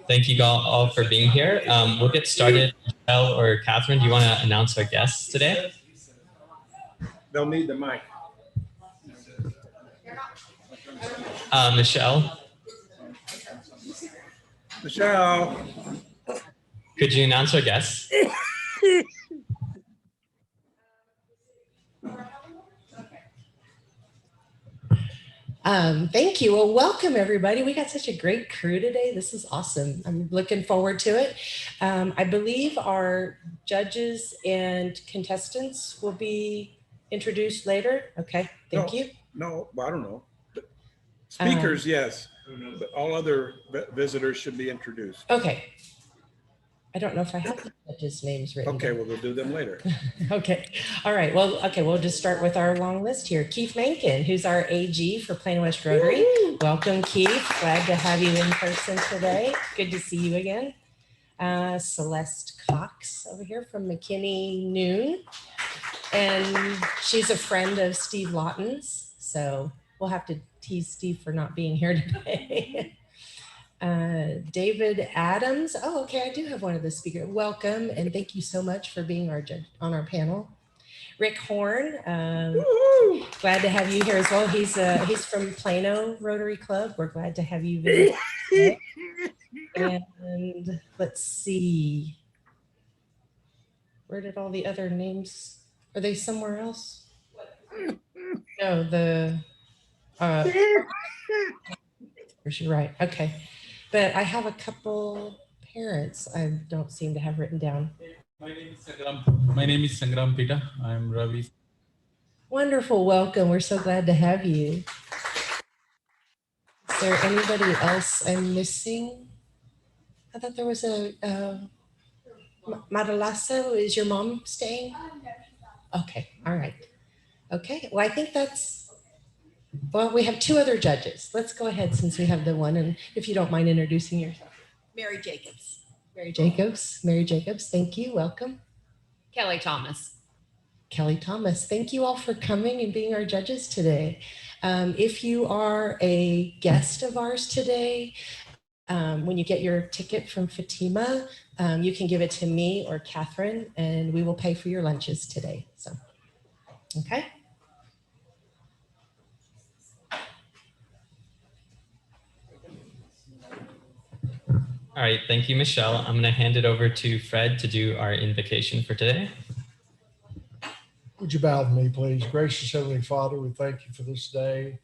Thank you all for being here. We'll get started. Michelle or Catherine, do you want to announce our guests today? They'll need the mic. Michelle? Michelle? Could you announce our guests? Thank you. Well, welcome everybody. We got such a great crew today. This is awesome. I'm looking forward to it. I believe our judges and contestants will be introduced later. Okay, thank you. No, I don't know. Speakers, yes, but all other visitors should be introduced. Okay. I don't know if I have the judges' names written. Okay, well, we'll do them later. Okay. All right. Well, okay. We'll just start with our long list here. Keith Mencken, who's our AG for Plano West Rotary. Woo! Welcome, Keith. Glad to have you in person today. Good to see you again. Celeste Cox over here from McKinney Noon. And she's a friend of Steve Lawton's. So we'll have to tease Steve for not being here today. David Adams. Oh, okay. I do have one of the speakers. Welcome. And thank you so much for being our judge on our panel. Rick Horn. Glad to have you here as well. He's from Plano Rotary Club. We're glad to have you visit. And let's see. Where did all the other names? Are they somewhere else? No, you're right. Okay. But I have a couple parents I don't seem to have written down. My name is Sangram Pita. I'm Ravi. Wonderful. Welcome. We're so glad to have you. Is there anybody else I'm missing? I thought there was a Madalasso. Is your mom staying? Okay. All right. Okay. Well, I think that's. Well, we have two other judges. Let's go ahead since we have the one, and if you don't mind introducing yourself. Mary Jacobs. Mary Jacobs. Mary Jacobs, thank you. Welcome. Kelly Thomas. Kelly Thomas, thank you all for coming and being our judges today. If you are a guest of ours today, when you get your ticket from Fatima, you can give it to me or Catherine, and we will pay for your lunches today. So, okay. All right, thank you, Michelle. I'm going to hand it over to Fred to do our invocation for today. Would you bow to me, please? Gracious Heavenly Father, we thank you for this day.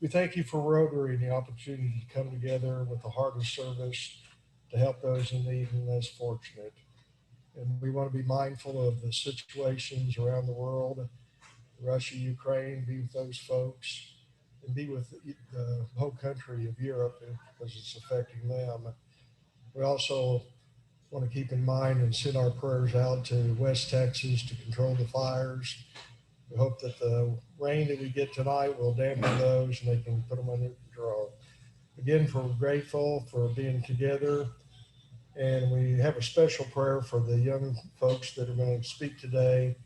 We thank you for Rotary and the opportunity to come together with a heart of service to help those in need and less fortunate. And we want to be mindful of the situations around the world, Russia, Ukraine, be with those folks, and be with the whole country of Europe because it's affecting them. We also want to keep in mind and send our prayers out to West Texas to control the fires. We hope that the rain that we get tonight will dampen those and they can put them under control. Again, we're grateful for being together. And we have a special prayer for the young folks that are going to speak today.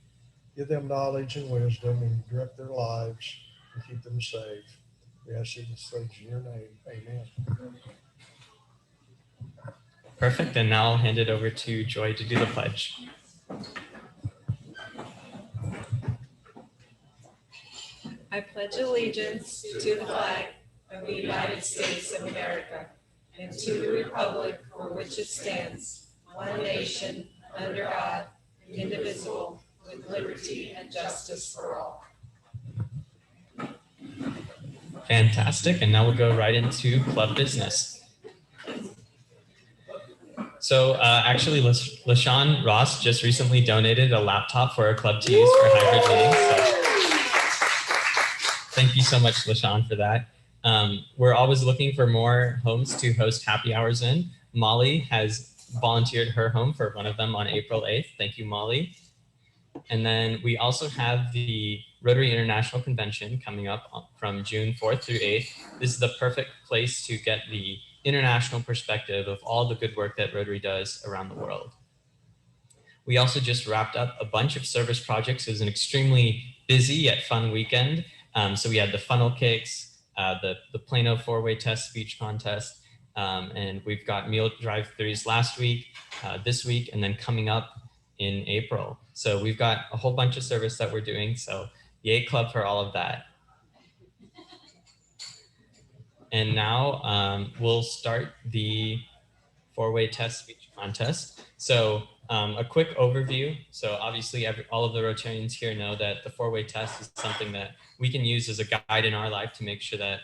Give them knowledge and wisdom and direct their lives and keep them safe. We ask these things in your name. Amen. Perfect. And now I'll hand it over to Joy to do the pledge. I pledge allegiance to the flag of the United States of America and to the republic for which it stands, one nation, under God, indivisible, with liberty and justice for all. Fantastic. And now we'll go right into club business. So actually, LaShawn Ross just recently donated a laptop for our club to use for hybrid meetings. So thank you so much, LaShawn, for that. We're always looking for more homes to host happy hours in. Molly has volunteered her home for one of them on April 8th. Thank you, Molly. And then we also have the Rotary International Convention coming up from June 4th through 8th. This is the perfect place to get the international perspective of all the good work that Rotary does around the world. We also just wrapped up a bunch of service projects. It was an extremely busy yet fun weekend. So we had the funnel cakes, the Plano four-way test speech contest, And we've got meal drive-throughs last week, this week, and then coming up in April. So we've got a whole bunch of service that we're doing. So yay club for all of that. And now we'll start the four-way test speech contest. So a quick overview. So obviously all of the Rotarians here know that the four-way test is something that we can use as a guide in our life to make sure that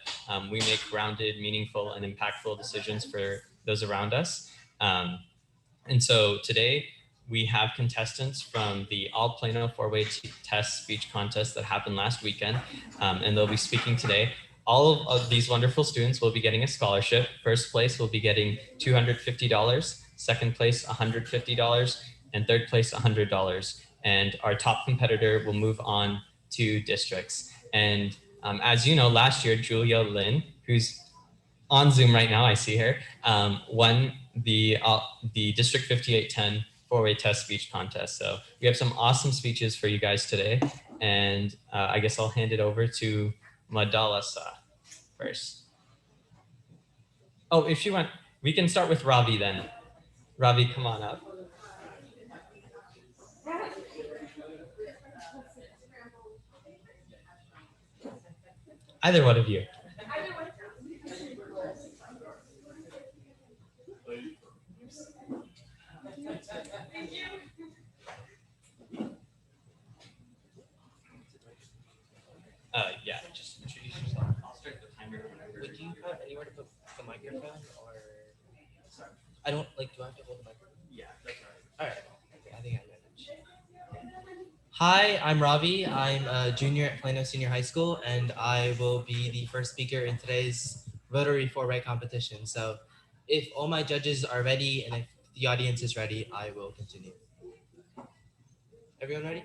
we make grounded, meaningful, and impactful decisions for those around us. And so today we have contestants from the All Plano four-way test speech contest that happened last weekend, and they'll be speaking today. All of these wonderful students will be getting a scholarship. First place will be getting $250, second place $150, and third place $100. And our top competitor will move on to districts. And as you know, last year, Julia Lynn, who's on Zoom right now, I see her, won the District 5810 four-way test speech contest. So we have some awesome speeches for you guys today. And I guess I'll hand it over to Madalasa first. Oh, if she went, we can start with Ravi then. Ravi, come on up. Either one of you. Yeah, just introduce yourself. I'll start the timer whenever. Would you have anywhere to put the microphone, or I don't like? Do I have to hold the microphone? Yeah, that's all right. All right. Okay, I think I managed. Hi, I'm Ravi. I'm a junior at Plano Senior High School, and I will be the first speaker in today's Rotary four-way competition. So, if all my judges are ready and if the audience is ready, I will continue. Everyone ready?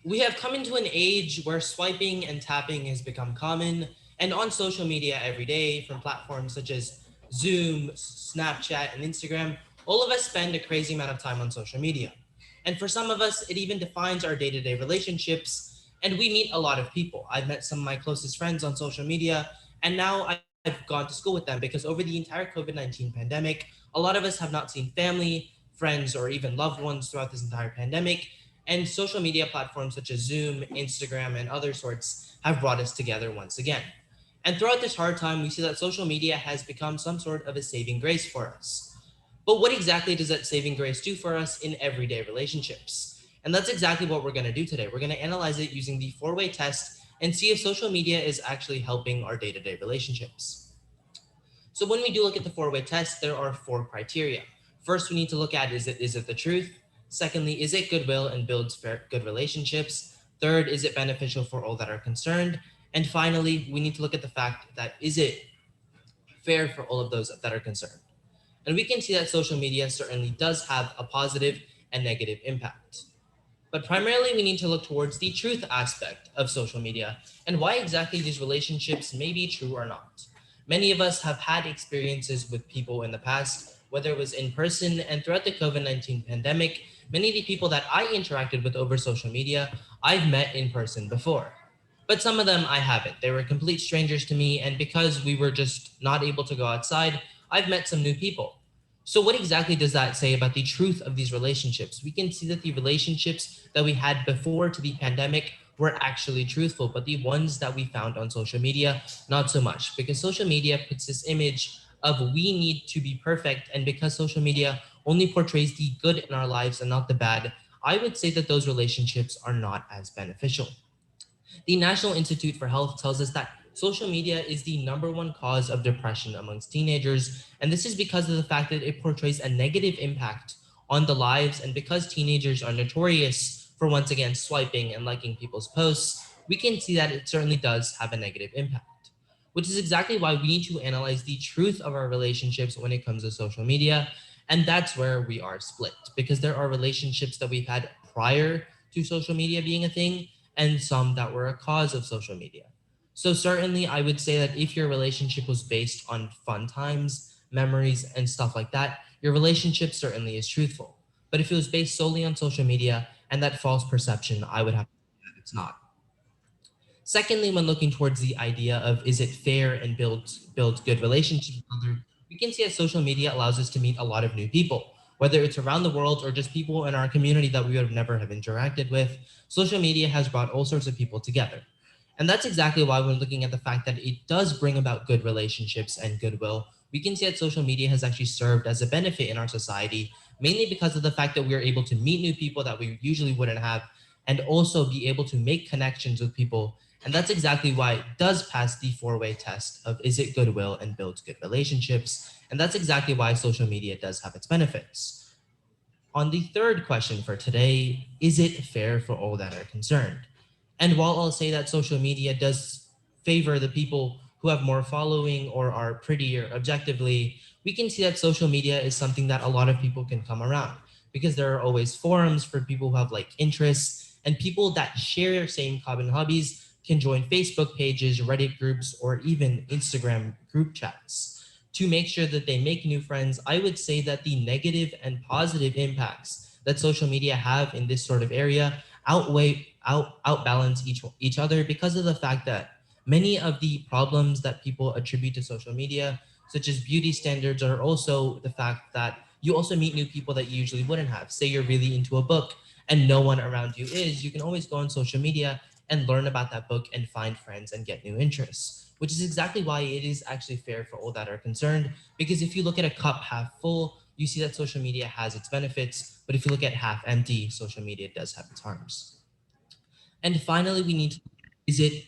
We have come into an age where swiping and tapping has become common, and on social media every day, from platforms such as Zoom, Snapchat, and Instagram, all of us spend a crazy amount of time on social media. And for some of us, it even defines our day-to-day relationships, and we meet a lot of people. I've met some of my closest friends on social media, and now I've gone to school with them because over the entire COVID-19 pandemic, a lot of us have not seen family, friends, or even loved ones throughout this entire pandemic. And social media platforms such as Zoom, Instagram, and other sorts have brought us together once again. And throughout this hard time, we see that social media has become some sort of a saving grace for us. But what exactly does that saving grace do for us in everyday relationships? And that's exactly what we're going to do today. We're going to analyze it using the four-way test and see if social media is actually helping our day-to-day relationships. So when we do look at the four-way test, there are four criteria. First, we need to look at, is it the truth? Secondly, is it goodwill and builds good relationships? Third, is it beneficial for all that are concerned? And finally, we need to look at the fact that, is it fair for all of those that are concerned? And we can see that social media certainly does have a positive and negative impact. But primarily, we need to look towards the truth aspect of social media and why exactly these relationships may be true or not. Many of us have had experiences with people in the past, whether it was in person, and throughout the COVID-19 pandemic, many of the people that I interacted with over social media, I've met in person before. But some of them I haven't. They were complete strangers to me, and because we were just not able to go outside, I've met some new people. So what exactly does that say about the truth of these relationships? We can see that the relationships that we had before to the pandemic were actually truthful, but the ones that we found on social media, not so much, because social media puts this image of we need to be perfect, and because social media only portrays the good in our lives and not the bad, I would say that those relationships are not as beneficial. The National Institute for Health tells us that social media is the #1 cause of depression amongst teenagers, and this is because of the fact that it portrays a negative impact on the lives, and because teenagers are notorious for once again swiping and liking people's posts, we can see that it certainly does have a negative impact, which is exactly why we need to analyze the truth of our relationships when it comes to social media. And that's where we are split, because there are relationships that we've had prior to social media being a thing and some that were a cause of social media. So certainly I would say that if your relationship was based on fun times, memories, and stuff like that, your relationship certainly is truthful. But if it was based solely on social media and that false perception, I would have to say that it's not. Secondly, when looking towards the idea of is it fair and build good relationships with others, we can see that social media allows us to meet a lot of new people, whether it's around the world or just people in our community that we would have never have interacted with. Social media has brought all sorts of people together. And that's exactly why we're looking at the fact that it does bring about good relationships and goodwill. We can see that social media has actually served as a benefit in our society, mainly because of the fact that we're able to meet new people that we usually wouldn't have, and also be able to make connections with people. And that's exactly why it does pass the four-way test of is it goodwill and builds good relationships. And that's exactly why social media does have its benefits. On the third question for today, is it fair for all that are concerned? And while I'll say that social media does favor the people who have more following or are prettier objectively, we can see that social media is something that a lot of people can come around because there are always forums for people who have like interests, and people that share same common hobbies can join Facebook pages, Reddit groups, or even Instagram group chats. To make sure that they make new friends, I would say that the negative and positive impacts that social media have in this sort of area outbalance each other, because of the fact that many of the problems that people attribute to social media, such as beauty standards, are also the fact that you also meet new people that you usually wouldn't have. Say you're really into a book and no one around you is, you can always go on social media and learn about that book and find friends and get new interests, which is exactly why it is actually fair for all that are concerned. Because if you look at a cup half full, you see that social media has its benefits, but if you look at half empty, social media does have its harms. And finally, we need to, is it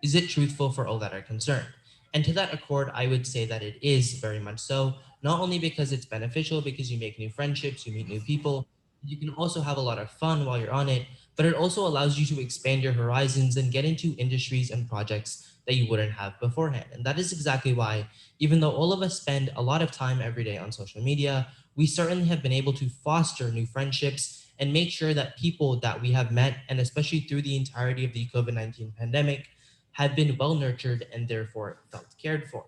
is it truthful for all that are concerned? And to that accord, I would say that it is very much so, not only because it's beneficial, because you make new friendships, you meet new people, you can also have a lot of fun while you're on it, but it also allows you to expand your horizons and get into industries and projects that you wouldn't have beforehand. And that is exactly why, even though all of us spend a lot of time every day on social media, we certainly have been able to foster new friendships and make sure that people that we have met, and especially through the entirety of the COVID-19 pandemic, have been well nurtured and therefore felt cared for.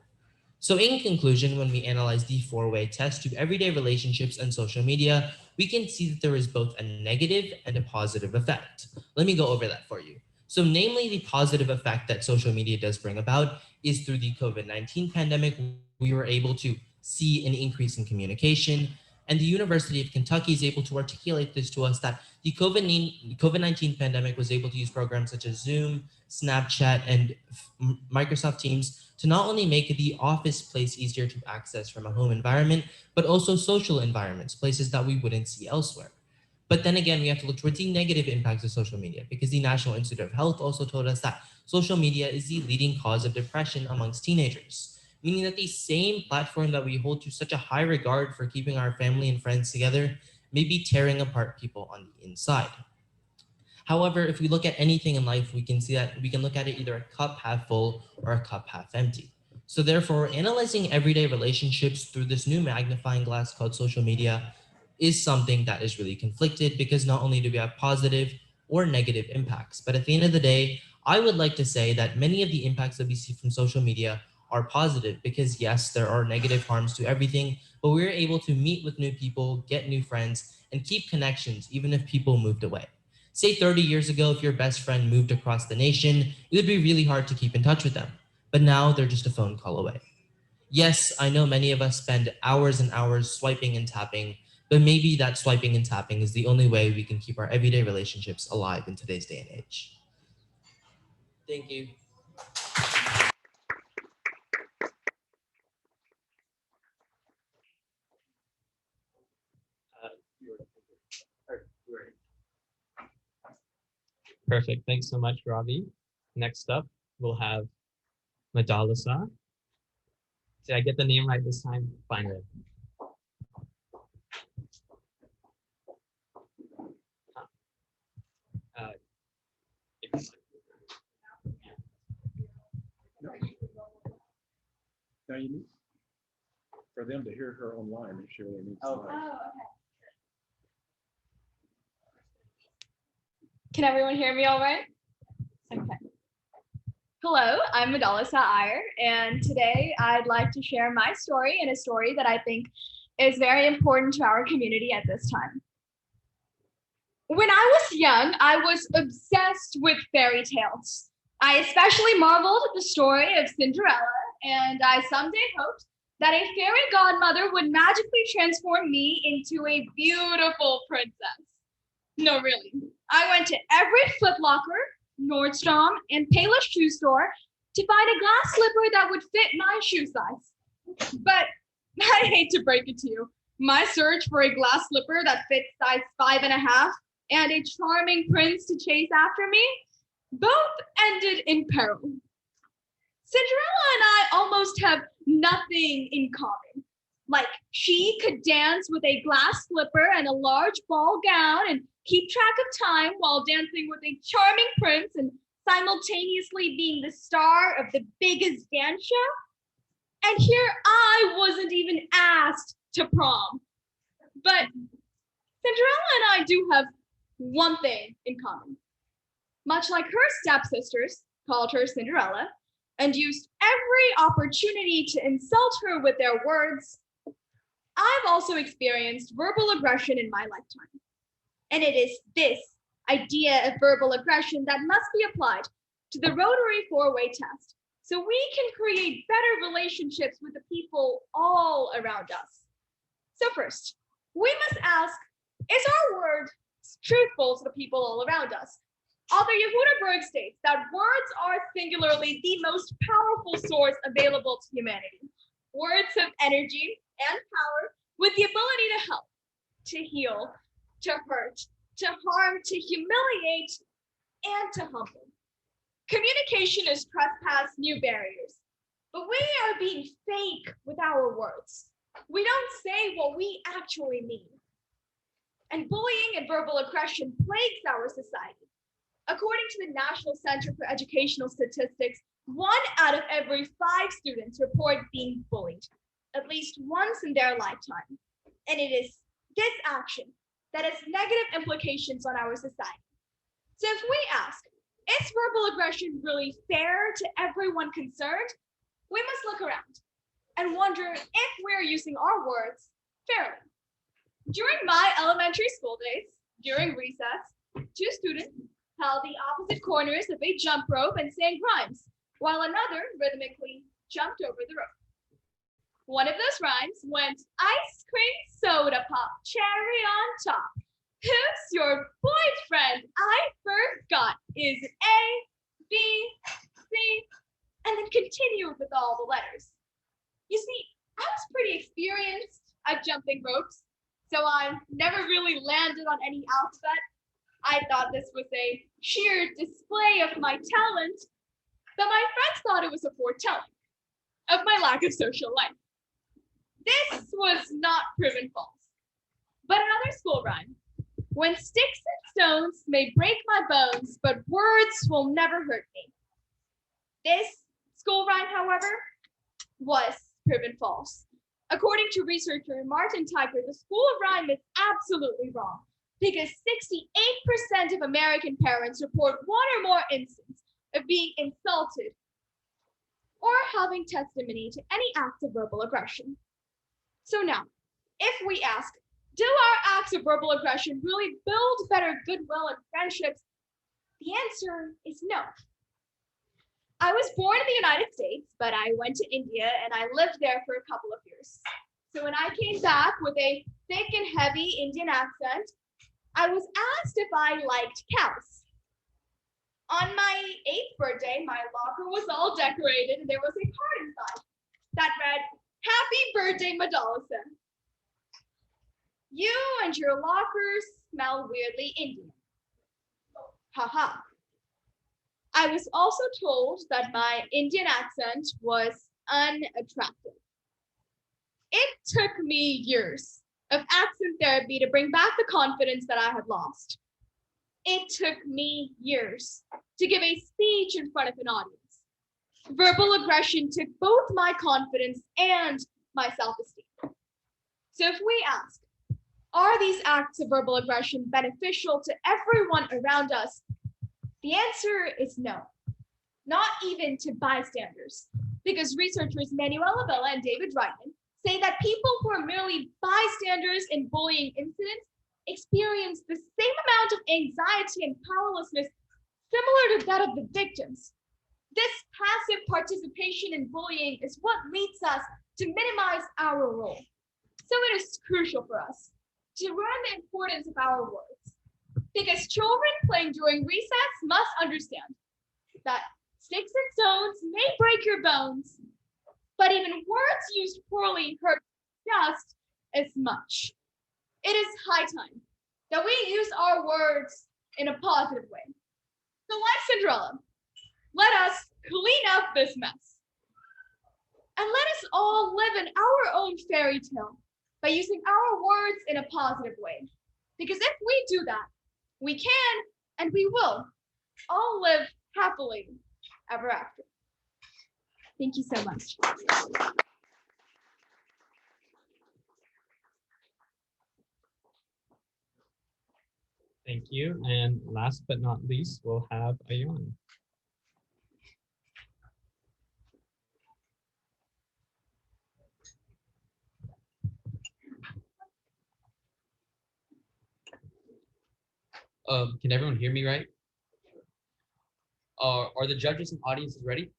So, in conclusion, when we analyze the four-way test to everyday relationships and social media, we can see that there is both a negative and a positive effect. Let me go over that for you. So, namely, the positive effect that social media does bring about is through the COVID-19 pandemic, we were able to see an increase in communication. And the University of Kentucky is able to articulate this to us that the COVID-19 pandemic was able to use programs such as Zoom, Snapchat, and Microsoft Teams to not only make the office place easier to access from a home environment, but also social environments, places that we wouldn't see elsewhere. But then again, we have to look towards the negative impacts of social media, because the National Institute of Health also told us that social media is the leading cause of depression amongst teenagers, meaning that the same platform that we hold to such a high regard for keeping our family and friends together may be tearing apart people on the inside. However, if we look at anything in life, we can see that we can look at it either a cup half full or a cup half empty. So therefore, analyzing everyday relationships through this new magnifying glass called social media is something that is really conflicted, because not only do we have positive or negative impacts, but at the end of the day, I would like to say that many of the impacts that we see from social media are positive, because yes, there are negative harms to everything, but we're able to meet with new people, get new friends, and keep connections even if people moved away. Say 30 years ago, if your best friend moved across the nation, it would be really hard to keep in touch with them. But now they're just a phone call away. Yes, I know many of us spend hours and hours swiping and tapping, but maybe that swiping and tapping is the only way we can keep our everyday relationships alive in today's day and age. Thank you. Perfect. Thanks so much, Ravi. Next up, we'll have Madalasa. Did I get the name right this time? Finally. Uh, Now you need, for them to hear her online, make sure they need. Oh, okay. Can everyone hear me all right? Okay. Hello, I'm Madalasa Iyer, and today I'd like to share my story, and a story that I think is very important to our community at this time. When I was young, I was obsessed with fairy tales. I especially marveled at the story of Cinderella, and I someday hoped that a fairy godmother would magically transform me into a beautiful princess. No, really. I went to every Foot Locker, Nordstrom, and Payless shoe store to find a glass slipper that would fit my shoe size. But I hate to break it to you, my search for a glass slipper that fits size 5.5 and a charming prince to chase after me both ended in peril. Cinderella and I almost have nothing in common. Like, she could dance with a glass slipper and a large ball gown and keep track of time while dancing with a charming prince and simultaneously being the star of the biggest dance show. And here I wasn't even asked to prom. But Cinderella and I do have one thing in common. Much like her stepsisters called her Cinderella and used every opportunity to insult her with their words, I've also experienced verbal aggression in my lifetime. And it is this idea of verbal aggression that must be applied to the Rotary 4-way test so we can create better relationships with the people all around us. So first, we must ask, is our word truthful to the people all around us? Author Yehuda Berg states that words are singularly the most powerful source available to humanity. Words have energy and power with the ability to help, to heal, to hurt, to harm, to humiliate, and to humble. Communication has trespassed new barriers, but we are being fake with our words. We don't say what we actually mean. And bullying and verbal aggression plagues our society. According to the National Center for Educational Statistics, 1 out of every 5 students report being bullied at least once in their lifetime. And it is this action that has negative implications on our society. So if we ask, is verbal aggression really fair to everyone concerned? We must look around and wonder if we're using our words fairly. During my elementary school days, during recess, 2 students held the opposite corners of a jump rope and sang rhymes, while another rhythmically jumped over the rope. One of those rhymes went, ice cream, soda pop, cherry on top. Who's your boyfriend? I forgot. Is it A, B, C? And then continued with all the letters. You see, I was pretty experienced at jumping ropes, so I never really landed on any alphabet. I thought this was a sheer display of my talent, but my friends thought it was a foretelling of my lack of social life. This was not proven false. But another school rhyme. When sticks and stones may break my bones, but words will never hurt me. This school rhyme, however, was proven false. According to researcher Martin Tyker, the school of rhyme is absolutely wrong because 68% of American parents report 1 or more instances of being insulted or having testimony to any acts of verbal aggression. So now, if we ask, do our acts of verbal aggression really build better goodwill and friendships? The answer is no. I was born in the United States, but I went to India and I lived there for a couple of years. So when I came back with a thick and heavy Indian accent, I was asked if I liked cows. On my 8th birthday, my locker was all decorated and there was a card inside that read, Happy birthday, Madalasa. You and your lockers smell weirdly Indian. Haha. I was also told that my Indian accent was unattractive. It took me years of accent therapy to bring back the confidence that I had lost. It took me years to give a speech in front of an audience. Verbal aggression took both my confidence and my self-esteem. So if we ask, are these acts of verbal aggression beneficial to everyone around us? The answer is no, not even to bystanders, because researchers Manuel Abella and David Reitman say that people who are merely bystanders in bullying incidents experience the same amount of anxiety and powerlessness similar to that of the victims, This passive participation in bullying is what leads us to minimize our role. So it is crucial for us to learn the importance of our words, because children playing during recess must understand that sticks and stones may break your bones, but even words used poorly hurt just as much. It is high time that we use our words in a positive way. So like Cinderella, let us clean up this mess. And let us all live in our own fairy tale by using our words in a positive way. Because if we do that, we can and we will all live happily ever after. Thank you so much. Thank you. And last but not least, we'll have Ayun. Can everyone hear me right? Are the judges and audiences ready?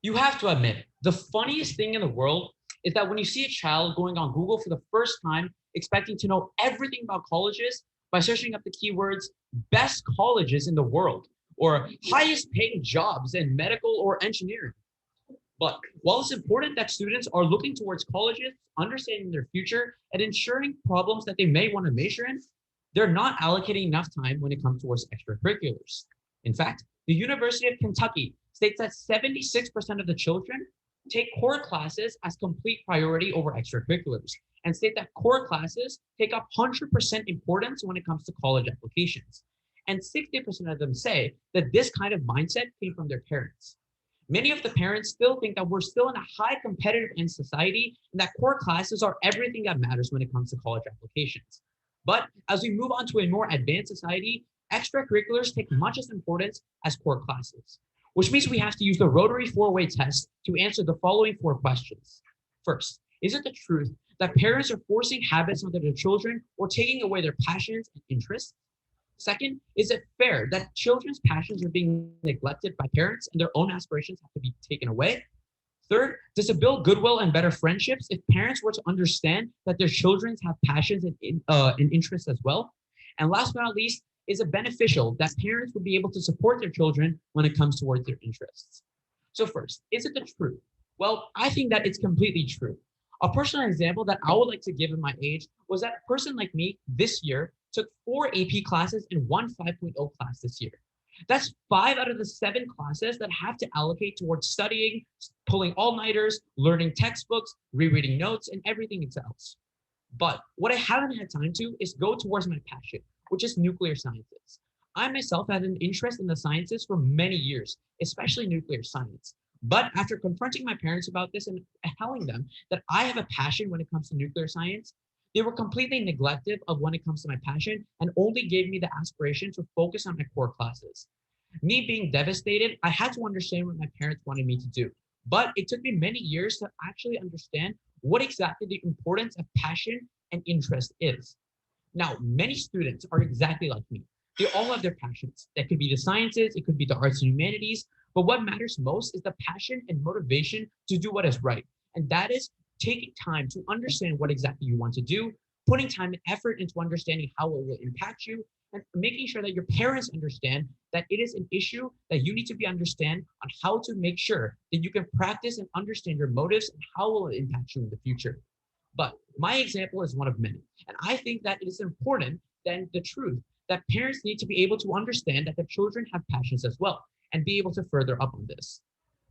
You have to admit, the funniest thing in the world is that when you see a child going on Google for the first time, expecting to know everything about colleges by searching up the keywords best colleges in the world or highest paying jobs in medical or engineering. But while it's important that students are looking towards colleges, understanding their future, and ensuring problems that they may want to major in, they're not allocating enough time when it comes towards extracurriculars. In fact, the University of Kentucky states that 76% of the children take core classes as complete priority over extracurriculars, and state that core classes take up 100% importance when it comes to college applications. And 60% of them say that this kind of mindset came from their parents. Many of the parents still think that we're still in a high competitive end society and that core classes are everything that matters when it comes to college applications. But as we move on to a more advanced society, extracurriculars take much as importance as core classes, which means we have to use the Rotary 4-way test to answer the following 4 questions. First, is it the truth that parents are forcing habits onto their children or taking away their passions and interests? Second, is it fair that children's passions are being neglected by parents and their own aspirations have to be taken away? Third, does it build goodwill and better friendships if parents were to understand that their children have passions and interests as well? And last but not least, is it beneficial that parents would be able to support their children when it comes towards their interests? So first, is it the truth? Well, I think that it's completely true. A personal example that I would like to give in my age was that a person like me this year took 4 AP classes and 1 5.0 class this year. That's 5 out of the 7 classes that have to allocate towards studying, pulling all-nighters, learning textbooks, rereading notes, and everything else. But what I haven't had time to is go towards my passion, which is nuclear sciences. I myself had an interest in the sciences for many years, especially nuclear science. But after confronting my parents about this and telling them that I have a passion when it comes to nuclear science, they were completely neglective of when it comes to my passion and only gave me the aspiration to focus on my core classes. Me being devastated, I had to understand what my parents wanted me to do. But it took me many years to actually understand what exactly the importance of passion and interest is. Now, many students are exactly like me. They all have their passions. That could be the sciences, it could be the arts and humanities, but what matters most is the passion and motivation to do what is right. And that is taking time to understand what exactly you want to do, putting time and effort into understanding how it will impact you, and making sure that your parents understand that it is an issue that you need to be understand on how to make sure that you can practice and understand your motives and how will it impact you in the future. But my example is one of many. And I think that it is important than the truth that parents need to be able to understand that their children have passions as well and be able to further up on this.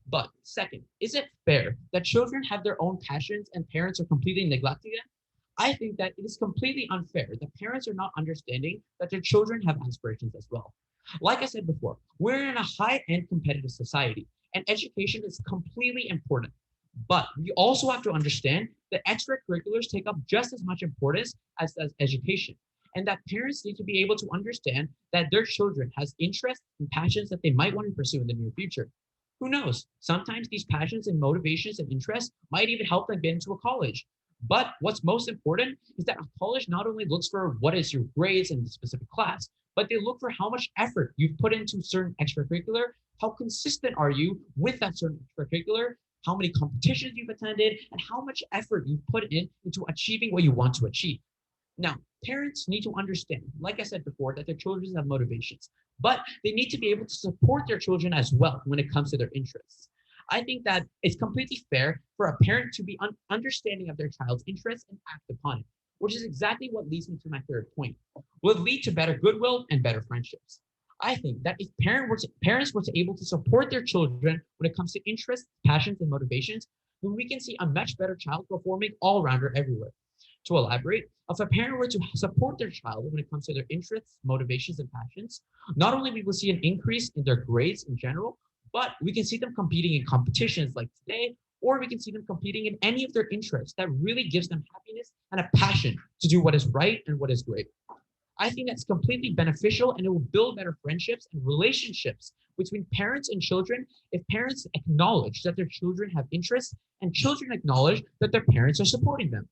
But second, is it fair that children have their own passions and parents are completely neglecting them? I think that it is completely unfair that parents are not understanding that their children have aspirations as well. Like I said before, we're in a high-end competitive society and education is completely important. But we also have to understand that extracurriculars take up just as much importance as education, and that parents need to be able to understand that their children has interests and passions that they might want to pursue in the near future. Who knows? Sometimes these passions and motivations and interests might even help them get into a college. But what's most important is that a college not only looks for what is your grades in the specific class, but they look for how much effort you've put into certain extracurricular, how consistent are you with that certain extracurricular, how many competitions you've attended, and how much effort you've put into achieving what you want to achieve. Now, parents need to understand, like I said before, that their children have motivations, but they need to be able to support their children as well when it comes to their interests. I think that it's completely fair for a parent to be understanding of their child's interests and act upon it, which is exactly what leads me to my third point. Will lead to better goodwill and better friendships. I think that if parents were to able to support their children when it comes to interests, passions, and motivations, then we can see a much better child performing all rounder everywhere. To elaborate, if a parent were to support their child when it comes to their interests, motivations, and passions, not only we will see an increase in their grades in general, but we can see them competing in competitions like today, or we can see them competing in any of their interests that really gives them happiness and a passion to do what is right and what is great. I think that's completely beneficial, and it will build better friendships and relationships between parents and children if parents acknowledge that their children have interests and children acknowledge that their parents are supporting them.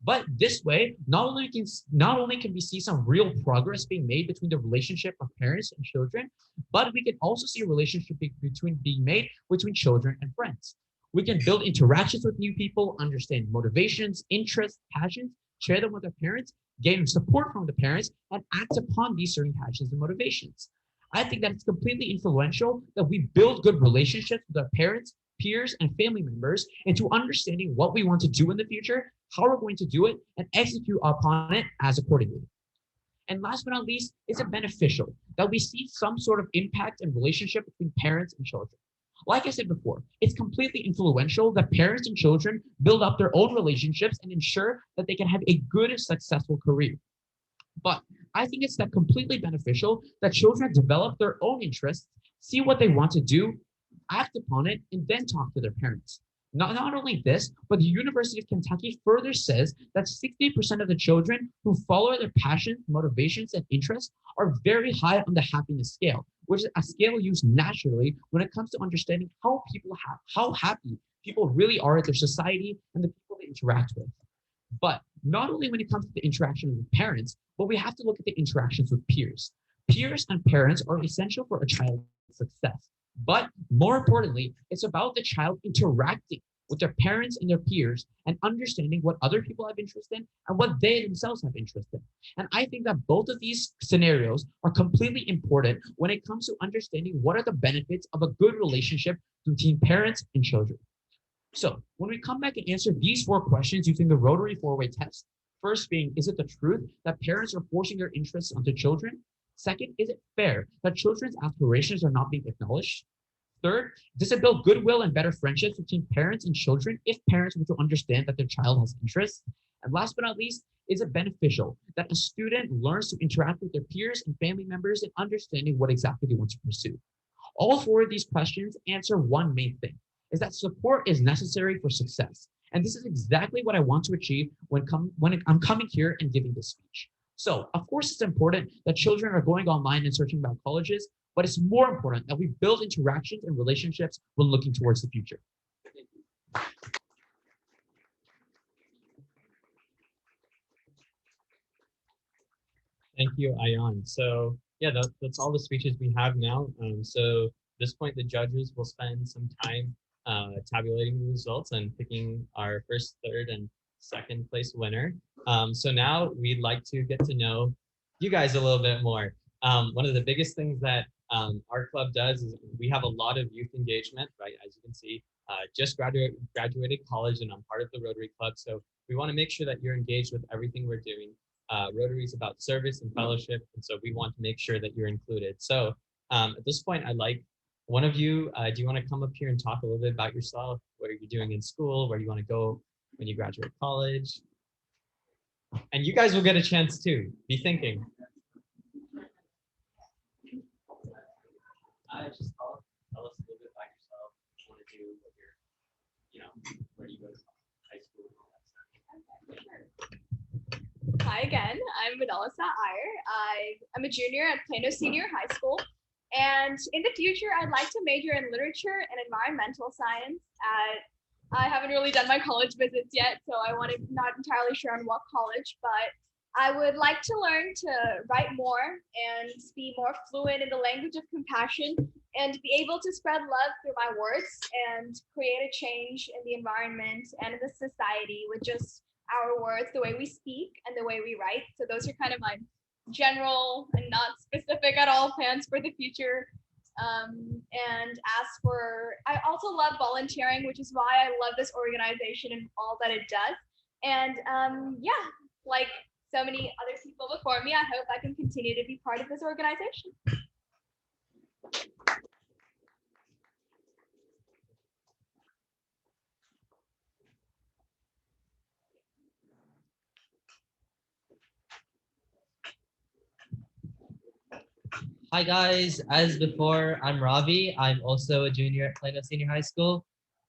But this way, not only can we see some real progress being made between the relationship of parents and children, but we can also see a relationship being made between children and friends. We can build interactions with new people, understand motivations, interests, passions, share them with our parents, gain support from the parents, and act upon these certain passions and motivations. I think that it's completely influential that we build good relationships with our parents, peers, and family members into understanding what we want to do in the future, how we're going to do it, and execute upon it as accordingly. And last but not least, is it beneficial that we see some sort of impact and relationship between parents and children? Like I said before, it's completely influential that parents and children build up their own relationships and ensure that they can have a good and successful career. But I think it's that completely beneficial that children develop their own interests, see what they want to do, act upon it, and then talk to their parents. Not only this, but the University of Kentucky further says that 60% of the children who follow their passions, motivations, and interests are very high on the happiness scale, which is a scale used naturally when it comes to understanding how happy people really are at their society and the people they interact with. But not only when it comes to the interaction with parents, but we have to look at the interactions with peers. Peers and parents are essential for a child's success. But more importantly, it's about the child interacting with their parents and their peers and understanding what other people have interest in and what they themselves have interest in. And I think that both of these scenarios are completely important when it comes to understanding what are the benefits of a good relationship between parents and children. So when we come back and answer these 4 questions using the Rotary 4-way test, first being, is it the truth that parents are forcing their interests onto children? Second, is it fair that children's aspirations are not being acknowledged? Third, does it build goodwill and better friendships between parents and children if parents were to understand that their child has interests? And last but not least, is it beneficial that a student learns to interact with their peers and family members and understanding what exactly they want to pursue? All 4 of these questions answer one main thing, is that support is necessary for success. And this is exactly what I want to achieve when I'm coming here and giving this speech. So, of course, it's important that children are going online and searching about colleges, but it's more important that we build interactions and relationships when looking towards the future. Thank you, Ayan. So yeah, that's all the speeches we have now. So at this point, the judges will spend some time tabulating the results and picking our first, third, and second place winner. So now we'd like to get to know you guys a little bit more. One of the biggest things that our club does is we have a lot of youth engagement, right? As you can see, just graduated college and I'm part of the Rotary Club. So we want to make sure that you're engaged with everything we're doing. Rotary is about service and fellowship, and so we want to make sure that you're included. So at this point, I'd like one of you, do you want to come up here and talk a little bit about yourself? What are you doing in school? Where do you want to go when you graduate college? And you guys will get a chance to be thinking. Just tell us a little bit about yourself, what you want to do, what you're, where do you go to high school and all that stuff. Hi again, I'm Madalisa Iyer. I'm a junior at Plano Senior High School. And in the future, I'd like to major in literature and environmental science at I haven't really done my college visits yet, so I want to not entirely sure on what college, but I would like to learn to write more and be more fluent in the language of compassion and be able to spread love through my words and create a change in the environment and in the society with just our words, the way we speak and the way we write. So those are kind of my general and not specific at all plans for the future. And I also love volunteering, which is why I love this organization and all that it does. And yeah, like so many other people before me, I hope I can continue to be part of this organization. Hi guys, as before, I'm Ravi. I'm also a junior at Plano Senior High School.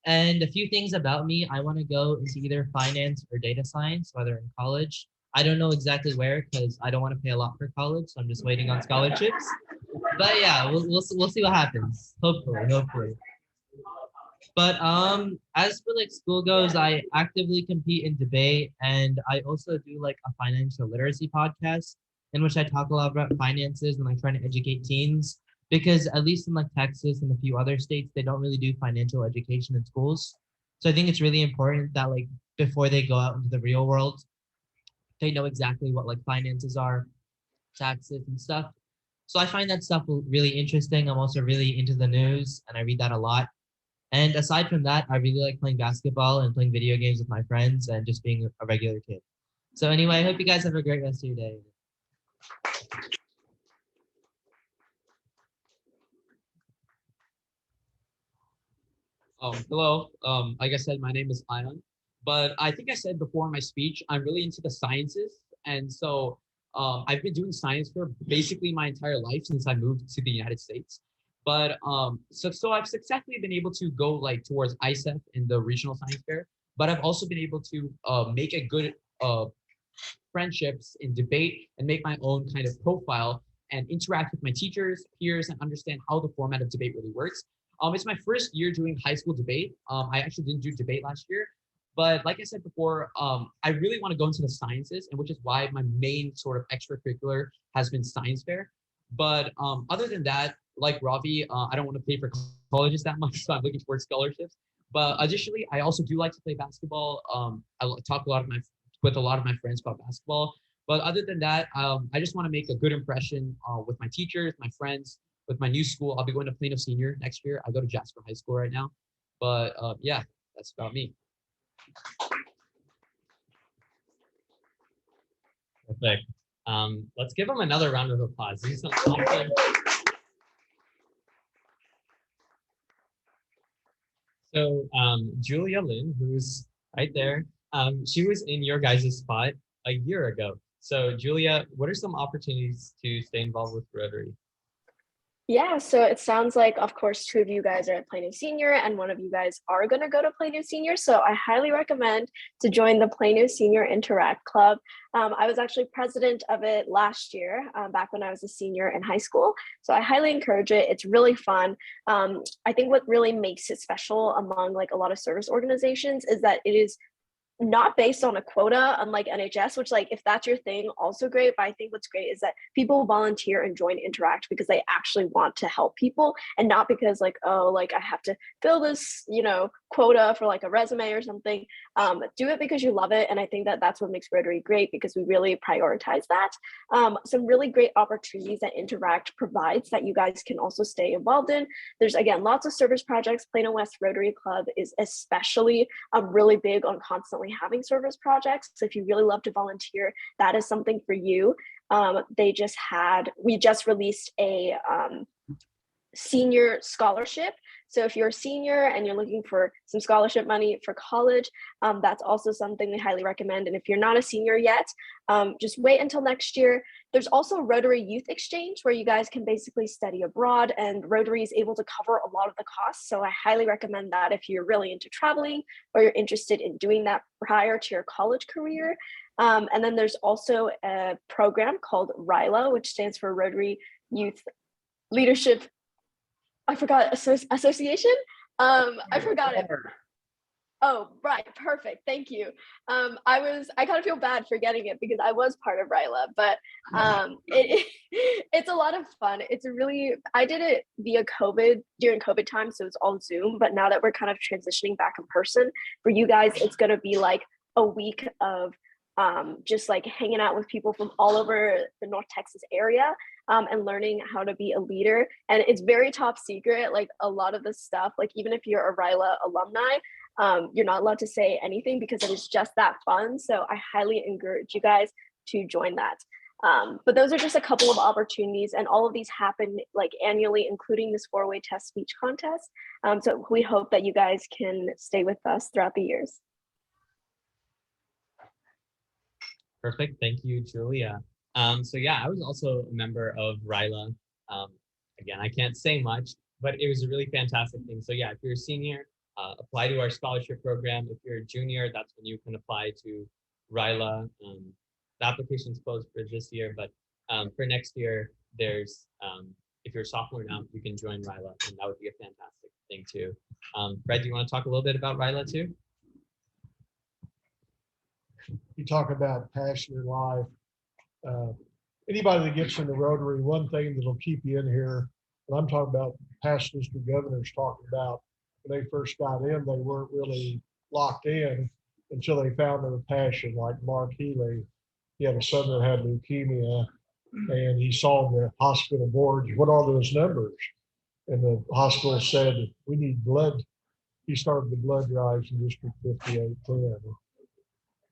And a few things about me, I want to go into either finance or data science, whether in college. I don't know exactly where because I don't want to pay a lot for college, so I'm just waiting on scholarships. But yeah, we'll see what happens. Hopefully. But as for like school goes, I actively compete in debate, and I also do like a financial literacy podcast in which I talk a lot about finances and like trying to educate teens, because at least in like Texas and a few other states, they don't really do financial education in schools. So I think it's really important that like before they go out into the real world, they know exactly what like finances are, taxes and stuff. So I find that stuff really interesting. I'm also really into the news and I read that a lot. And aside from that, I really like playing basketball and playing video games with my friends and just being a regular kid. So anyway, I hope you guys have a great rest of your day. Hello. Like I said, my name is Ion, but I think I said before in my speech, I'm really into the sciences. And so I've been doing science for basically my entire life since I moved to the United States. But so I've successfully been able to go like towards ISEF in the regional science fair, but I've also been able to make a good friendships in debate and make my own kind of profile and interact with my teachers, peers, and understand how the format of debate really works. It's my first year doing high school debate. I actually didn't do debate last year, but like I said before, I really want to go into the sciences, and which is why my main sort of extracurricular has been science fair. But other than that, like Ravi, I don't want to pay for colleges that much, so I'm looking towards scholarships. But additionally, I also do like to play basketball. I talk with a lot of my friends about basketball. But other than that, I just want to make a good impression with my teachers, my friends, with my new school. I'll be going to Plano Senior next year. I go to Jasper High School right now. But yeah, that's about me. Perfect. Let's give them another round of applause. These are awesome. So Julia Lynn, who's right there, she was in your guys' spot a year ago. So Julia, what are some opportunities to stay involved with Rotary? Yeah, so it sounds like, of course, two of you guys are at Plano Senior and one of you guys are going to go to Plano Senior. So I highly recommend to join the Plano Senior Interact Club. I was actually president of it last year, back when I was a senior in high school. So I highly encourage it. It's really fun. I think what really makes it special among like a lot of service organizations is that it is not based on a quota, unlike NHS, which like if that's your thing, also great. But I think what's great is that people volunteer and join Interact because they actually want to help people and not because like, oh, like I have to fill this, quota for like a resume or something. Do it because you love it. And I think that that's what makes Rotary great because we really prioritize that. Some really great opportunities that Interact provides that you guys can also stay involved in. There's again, lots of service projects. Plano West Rotary Club is especially really big on constantly having service projects. So if you really love to volunteer, that is something for you. We just released a senior scholarship. So if you're a senior and you're looking for some scholarship money for college, that's also something we highly recommend. And if you're not a senior yet, just wait until next year. There's also Rotary Youth Exchange where you guys can basically study abroad and Rotary is able to cover a lot of the costs. So I highly recommend that if you're really into traveling or you're interested in doing that prior to your college career. And then there's also a program called RILA, which stands for Rotary Youth Leadership. I forgot association. I forgot it. Oh, right. Perfect. Thank you. I kind of feel bad forgetting it because I was part of RILA, but it's a lot of fun. I did it via COVID during COVID time, so it's all Zoom. But now that we're kind of transitioning back in person, for you guys, it's going to be like a week of just like hanging out with people from all over the North Texas area and learning how to be a leader. And it's very top secret. Like a lot of the stuff, like even if you're a RILA alumni, you're not allowed to say anything because it is just that fun. So I highly encourage you guys to join that. But those are just a couple of opportunities, and all of these happen like annually, including this 4-way test speech contest. So we hope that you guys can stay with us throughout the years. Perfect. Thank you, Julia. So yeah, I was also a member of RILA. Again, I can't say much, but it was a really fantastic thing. So yeah, if you're a senior, apply to our scholarship program. If you're a junior, that's when you can apply to RILA. The application's closed for this year, but for next year, there's, if you're a sophomore now, you can join RILA, and that would be a fantastic thing too. Fred, do you want to talk a little bit about RILA too? You talk about passionate life. Anybody that gets into Rotary, one thing that'll keep you in here, and I'm talking about past district governors talking about when they first got in, they weren't really locked in until they found their passion. Like Mark Healy, he had a son that had leukemia, and he saw the hospital boards, what are those numbers? And the hospital said, we need blood. He started the blood drives in District 5810.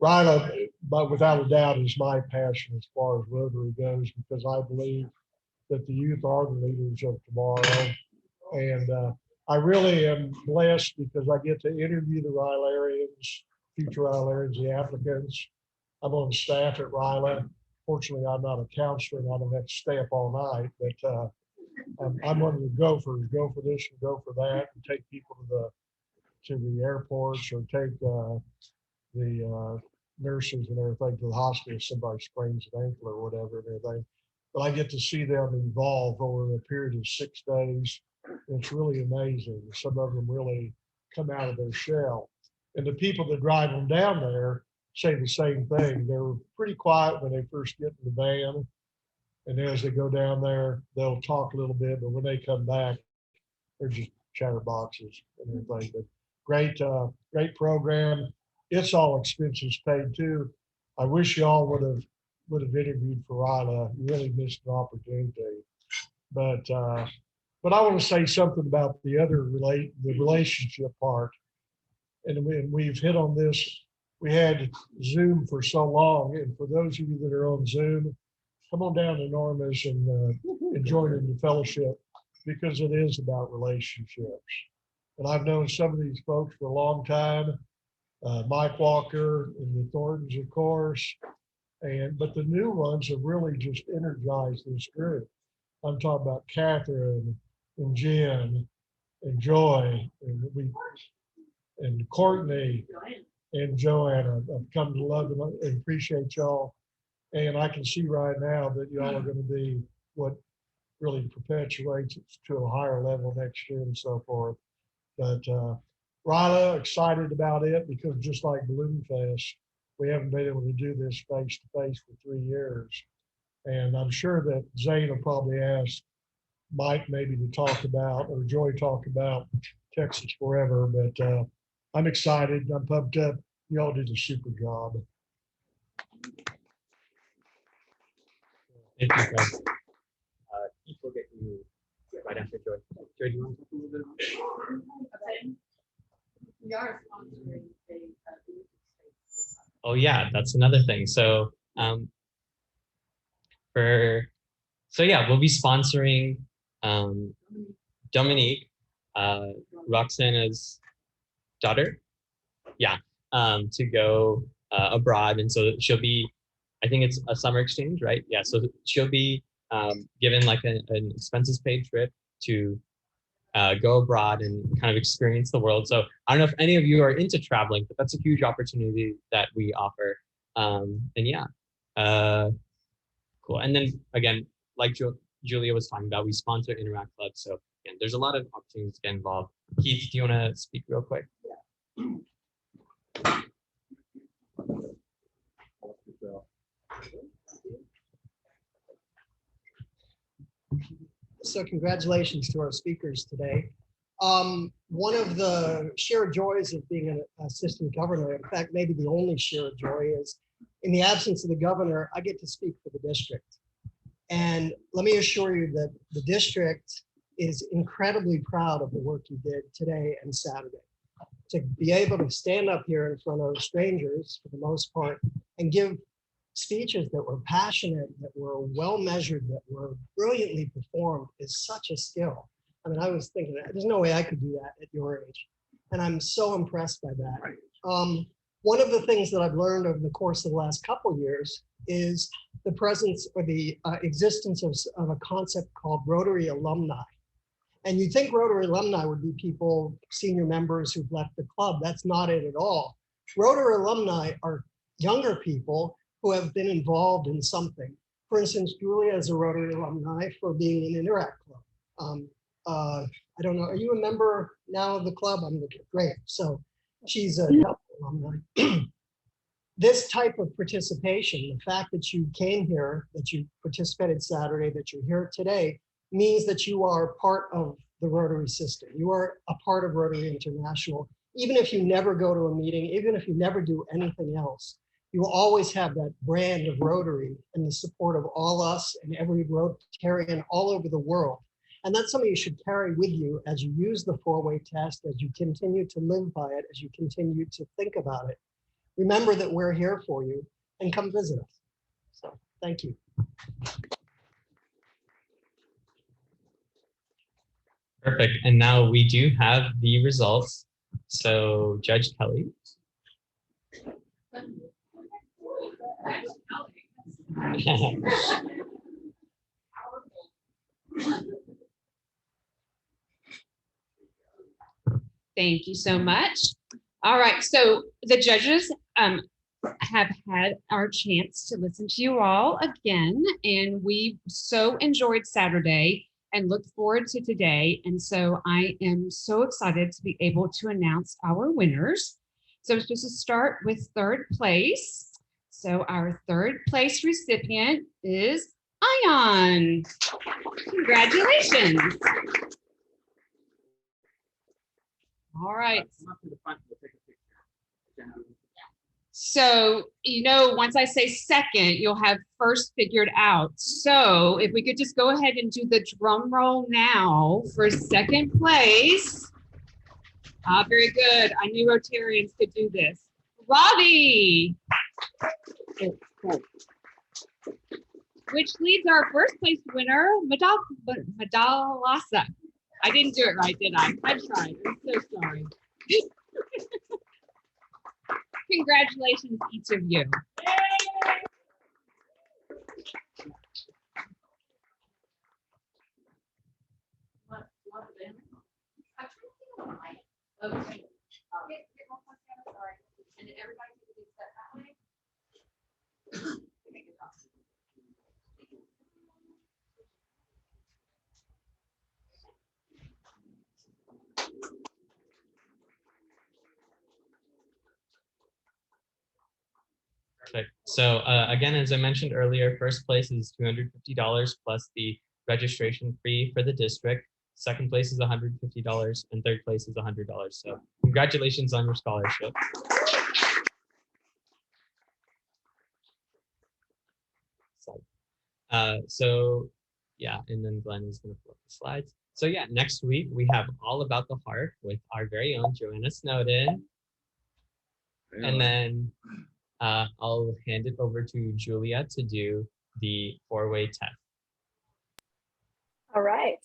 RILA, but without a doubt, is my passion as far as Rotary goes, because I believe that the youth are the leaders of tomorrow. And I really am blessed because I get to interview the RILArians, future RILArians, the applicants. I'm on staff at RILA. Fortunately, I'm not a counselor and I don't have to stay up all night, but I'm one of the gophers, go for this and go for that, and take people to the airports, or take the nurses and everything to the hospital if somebody sprains an ankle or whatever and everything. But I get to see them evolve over a period of 6 days. It's really amazing. Some of them really come out of their shell. And the people that drive them down there say the same thing. They're pretty quiet when they first get in the van. And then as they go down there, they'll talk a little bit, but when they come back, they're just chatterboxes and everything. But great program. It's all expenses paid too. I wish y'all would have interviewed for RILA. You really missed an opportunity. But I want to say something about the relationship part. And we've hit on this. We had Zoom for so long, and for those of you that are on Zoom, come on down to Norma's and join in the fellowship, because it is about relationships. And I've known some of these folks for a long time. Mike Walker and the Thorntons, of course, but the new ones have really just energized this group. I'm talking about Catherine and Jen and Joy and Courtney and Joanna. I've come to love and appreciate y'all. And I can see right now that y'all are going to be what really perpetuates it to a higher level next year and so forth. But RILA, excited about it, because just like Balloon Fest, we haven't been able to do this face to face for 3 years. And I'm sure that Zane will probably ask Mike maybe to talk about, or Joy talk about Texas Forever, but I'm excited. I'm pumped up. Y'all did a super job. Thank you, guys. Keith will get you right after Joy. Joy, do you want to talk a little bit about? We are sponsoring Oh yeah, that's another thing. So we'll be sponsoring Dominique, Roxana's daughter, to go abroad. And so she'll be, I think it's a summer exchange, right? Yeah, so she'll be given like an expenses paid trip to go abroad and kind of experience the world. So I don't know if any of you are into traveling, but that's a huge opportunity that we offer. Cool. And then again, like Julia was talking about, we sponsor Interact Club. So again, there's a lot of opportunities to get involved. Keith, do you want to speak real quick? So congratulations to our speakers today. One of the shared joys of being an assistant governor, in fact, maybe the only shared joy, is in the absence of the governor, I get to speak for the district. And let me assure you that the district is incredibly proud of the work you did today and Saturday. To be able to stand up here in front of strangers, for the most part, and give speeches that were passionate, that were well measured, that were brilliantly performed is such a skill. I mean, I was thinking, there's no way I could do that at your age. And I'm so impressed by that. One of the things that I've learned over the course of the last couple of years is the presence or the existence of a concept called Rotary alumni. And you think Rotary alumni would be people, senior members who've left the club. That's not it at all. Rotary alumni are younger people who have been involved in something. For instance, Julia is a Rotary alumni for being in Interact Club. I don't know, are you a member now of the club? I'm looking, great. So she's a alumni. This type of participation, the fact that you came here, that you participated Saturday, that you're here today, means that you are part of the Rotary system. You are a part of Rotary International. Even if you never go to a meeting, even if you never do anything else, you will always have that brand of Rotary and the support of all us and every Rotarian all over the world. And that's something you should carry with you as you use the four-way test, as you continue to live by it, as you continue to think about it. Remember that we're here for you and come visit us. So thank you. Perfect. And now we do have the results. So Judge Kelly. Thank you so much. All right, so the judges have had our chance to listen to you all again, and we so enjoyed Saturday and look forward to today. And so I am so excited to be able to announce our winners. So it's just to start with third place. So our third place recipient is Ion. Congratulations. All right. So, you know, once I say second, you'll have first figured out. So if we could just go ahead and do the drum roll now for second place. Very good. I knew Rotarians could do this. Ravi, which leads our first place winner, Madalasa. I didn't do it right, did I? I tried. I'm so sorry. Congratulations, each of you. Okay. And everybody take a step that way. Perfect. So again, as I mentioned earlier, first place is $250 plus the registration fee for the district. Second place is $150 and third place is $100. So congratulations on your scholarship. So yeah, and then Glenn is going to flip the slides. So yeah, next week we have All About the Heart with our very own Joanna Snowden. And then I'll hand it over to Julia to do the four-way test. All right.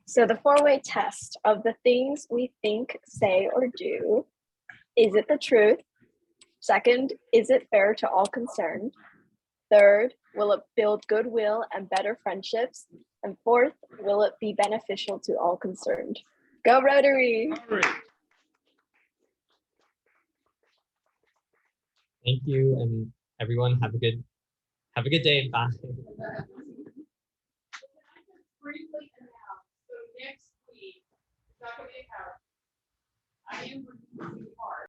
So the four-way test of the things we think, say, or do. Is it the truth? Second, is it fair to all concerned? Third, will it build goodwill and better friendships? And fourth, will it be beneficial to all concerned? Go Rotary! Thank you, and everyone have a good day. Bye. Briefly announce, so next week, it's not going to be a PowerPoint. I am